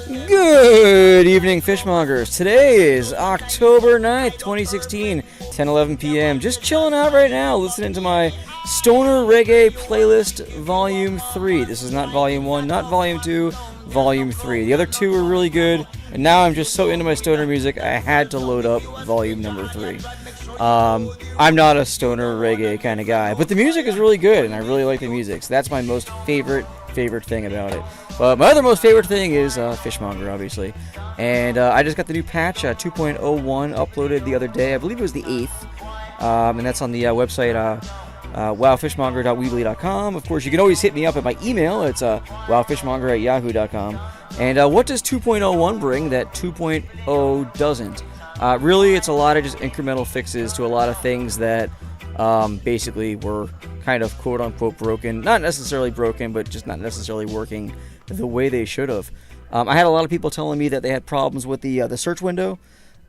Good evening, Fishmongers. Today is October 9th, 2016, 10:11 p.m. Just chilling out right now, listening to my Stoner Reggae playlist Volume 3. This is not Volume 1, not Volume 2, Volume 3. The other two were really good, and now I'm just so into my stoner music, I had to load up Volume number 3. I'm not a stoner reggae kind of guy, but the music is really good, and I really like the music, so that's my most favorite thing about it. But my other most favorite thing is Fishmonger, obviously. And I just got the new patch, 2.01, uploaded the other day. I believe it was the 8th. And that's on the website, wowfishmonger.weebly.com. Of course, you can always hit me up at my email. It's wowfishmonger@yahoo.com. And what does 2.01 bring that 2.0 doesn't? Really, it's a lot of just incremental fixes to a lot of things that basically were kind of quote-unquote broken. Not necessarily broken, but just not necessarily working the way they should have. I had a lot of people telling me that they had problems with the search window,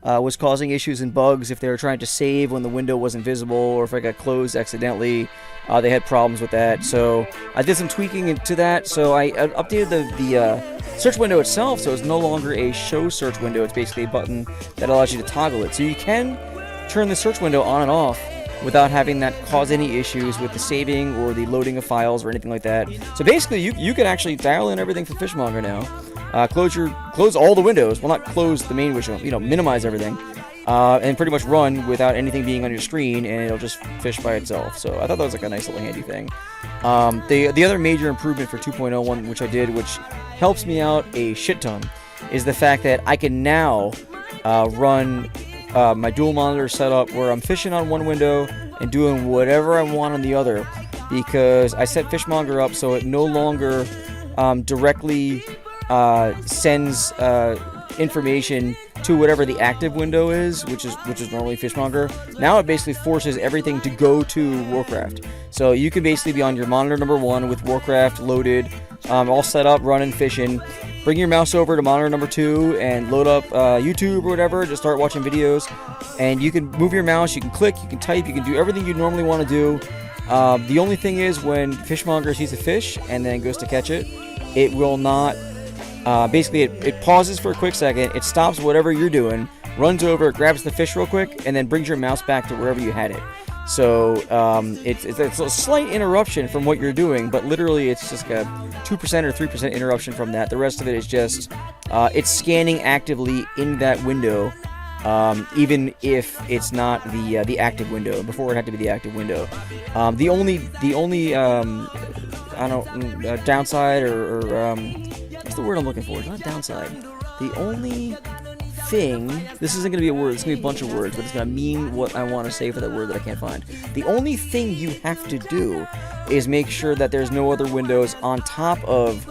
was causing issues and bugs if they were trying to save when the window wasn't visible, or if it got closed accidentally. They had problems with that, so I did some tweaking into that. So I updated the search window itself, so it's no longer a show search window. It's basically a button that allows you to toggle it, so you can turn the search window on and off without having that cause any issues with the saving or the loading of files or anything like that. So basically, you can actually dial in everything for Fishmonger now. Close all the windows. Well, not close the main window, minimize everything, and pretty much run without anything being on your screen, and it'll just fish by itself. So I thought that was like a nice little handy thing. The other major improvement for 2.01, which I did, which helps me out a shit ton, is the fact that I can now run my dual monitor setup where I'm fishing on one window and doing whatever I want on the other, because I set Fishmonger up so it no longer directly sends information to whatever the active window is, which is normally Fishmonger. Now it basically forces everything to go to Warcraft. So you can basically be on your monitor number 1 with Warcraft loaded, all set up, running, fishing. Bring your mouse over to monitor number 2 and load up YouTube or whatever. Just start watching videos, and you can move your mouse, you can click, you can type, you can do everything you normally want to do. The only thing is, when Fishmonger sees a fish and then goes to catch it, it will not. Basically, it pauses for a quick second, it stops whatever you're doing, runs over, grabs the fish real quick, and then brings your mouse back to wherever you had it. So it's a slight interruption from what you're doing, but literally it's just a 2% or 3% interruption from that. The rest of it is just it's scanning actively in that window, even if it's not the active window. Before it had to be the active window. The only downside or what's the word I'm looking for? It's not downside. The only thing, this isn't going to be a word, it's going to be a bunch of words, but it's going to mean what I want to say for that word that I can't find. The only thing you have to do is make sure that there's no other windows on top of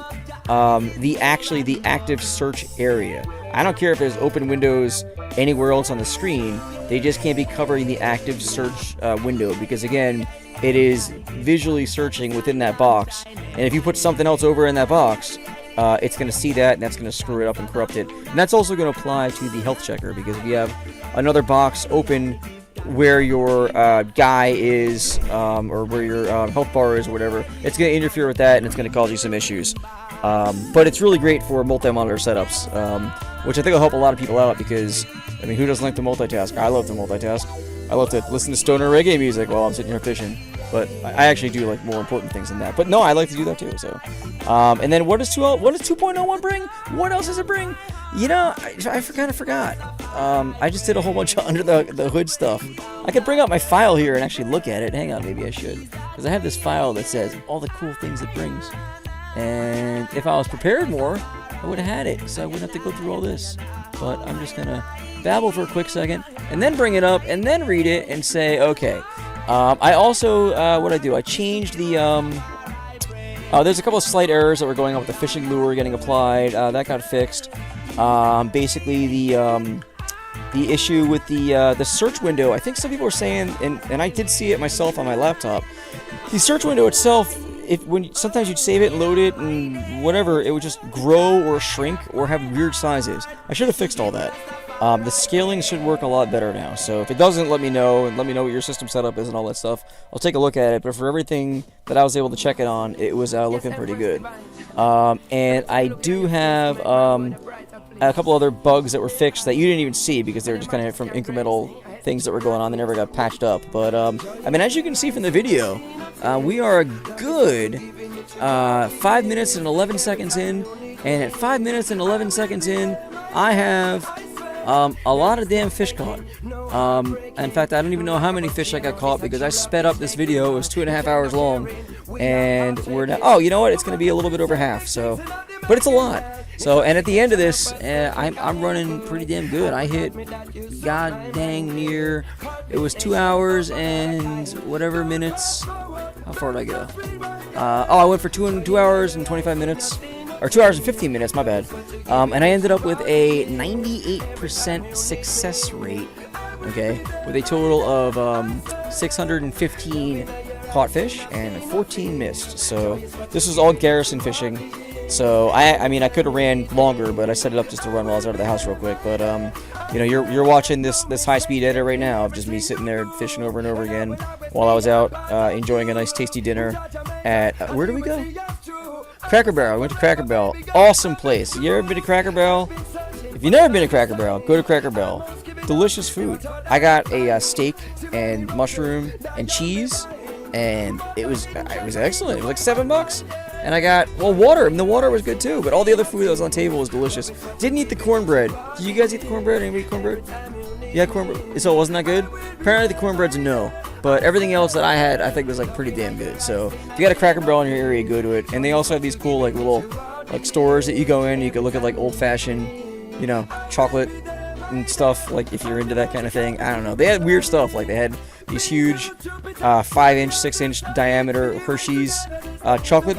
the active search area. I don't care if there's open windows anywhere else on the screen, they just can't be covering the active search window, because again, it is visually searching within that box, and if you put something else over in that box, it's going to see that, and that's going to screw it up and corrupt it. And that's also going to apply to the health checker, because if you have another box open where your guy is, or where your health bar is or whatever, it's going to interfere with that, and it's going to cause you some issues. But it's really great for multi-monitor setups, which I think will help a lot of people out, because, I mean, who doesn't like to multitask? I love to multitask. I love to listen to stoner reggae music while I'm sitting here fishing. But I actually do like more important things than that. But no, I like to do that too. So, and then what does 2.01 bring? What else does it bring? You know, I kind of forgot. I just did a whole bunch of under the hood stuff. I could bring up my file here and actually look at it. Hang on, maybe I should, because I have this file that says all the cool things it brings. And if I was prepared more, I would have had it, so I wouldn't have to go through all this. But I'm just gonna babble for a quick second and then bring it up and then read it and say, okay. I also, what I do, I changed the, there's a couple of slight errors that were going on with the fishing lure getting applied, that got fixed. Basically the issue with the search window, I think some people were saying, and I did see it myself on my laptop, the search window itself, sometimes you'd save it and load it and whatever, it would just grow or shrink or have weird sizes. I should have fixed all that. The scaling should work a lot better now. So if it doesn't, let me know, and let me know what your system setup is and all that stuff. I'll take a look at it. But for everything that I was able to check it on, it was looking pretty good. And I do have a couple other bugs that were fixed that you didn't even see because they were just kind of from incremental things that were going on. They never got patched up. But I mean, as you can see from the video, we are a good 5 minutes and 11 seconds in. And at 5 minutes and 11 seconds in, I have a lot of damn fish caught. In fact, I don't even know how many fish I got caught because I sped up this video. It was 2.5 hours long, and we're now. Oh, you know what? It's going to be a little bit over half. So, but it's a lot. So, and at the end of this, I'm running pretty damn good. I hit god dang near. It was 2 hours and whatever minutes. How far did I go? I went for 2 hours and 25 minutes. Or 2 hours and 15 minutes, my bad. And I ended up with a 98% success rate, okay, with a total of 615 caught fish and 14 missed. So this was all garrison fishing. So I mean, I could have ran longer, but I set it up just to run while I was out of the house real quick. But you know, you're watching this high-speed edit right now of just me sitting there fishing over and over again while I was out enjoying a nice tasty dinner at where do we go? Cracker Barrel. I went to Cracker Barrel. Awesome place. You ever been to Cracker Barrel? If you've never been to Cracker Barrel, go to Cracker Barrel. Delicious food. I got a steak and mushroom and cheese, and it was excellent. It was like $7, and I got water. And the water was good too. But all the other food that was on the table was delicious. Didn't eat the cornbread. Did you guys eat the cornbread? Anybody eat cornbread? Yeah, cornbread. So it wasn't that good? Apparently the cornbread's a no. But everything else that I had, I think was like pretty damn good. So if you got a Cracker Barrel in your area, go to it. And they also have these cool like little like stores that you go in. You can look at like old-fashioned, you know, chocolate and stuff. Like if you're into that kind of thing, I don't know. They had weird stuff. Like they had these huge 5-inch, 6-inch diameter Hershey's chocolate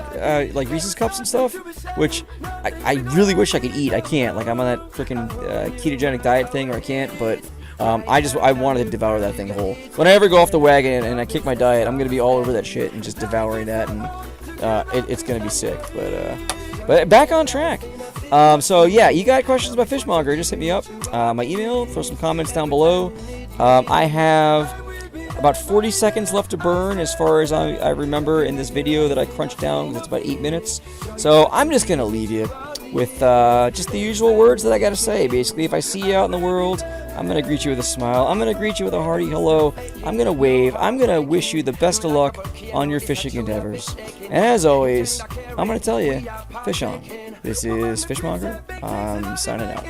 like Reese's cups and stuff, which I really wish I could eat. I can't. Like I'm on that freaking ketogenic diet thing, or I can't. But I wanted to devour that thing whole. When I ever go off the wagon and I kick my diet, I'm gonna be all over that shit and just devouring that, and it's gonna be sick. But back on track. So yeah, you got questions about Fishmonger? Just hit me up. My email. Throw some comments down below. I have about 40 seconds left to burn as far as I remember in this video that I crunched down. It's about 8 minutes. So I'm just gonna leave you with just the usual words that I gotta say. Basically, if I see you out in the world, I'm going to greet you with a smile. I'm going to greet you with a hearty hello. I'm going to wave. I'm going to wish you the best of luck on your fishing endeavors. And as always, I'm going to tell you, fish on. This is Fishmonger. I'm signing out.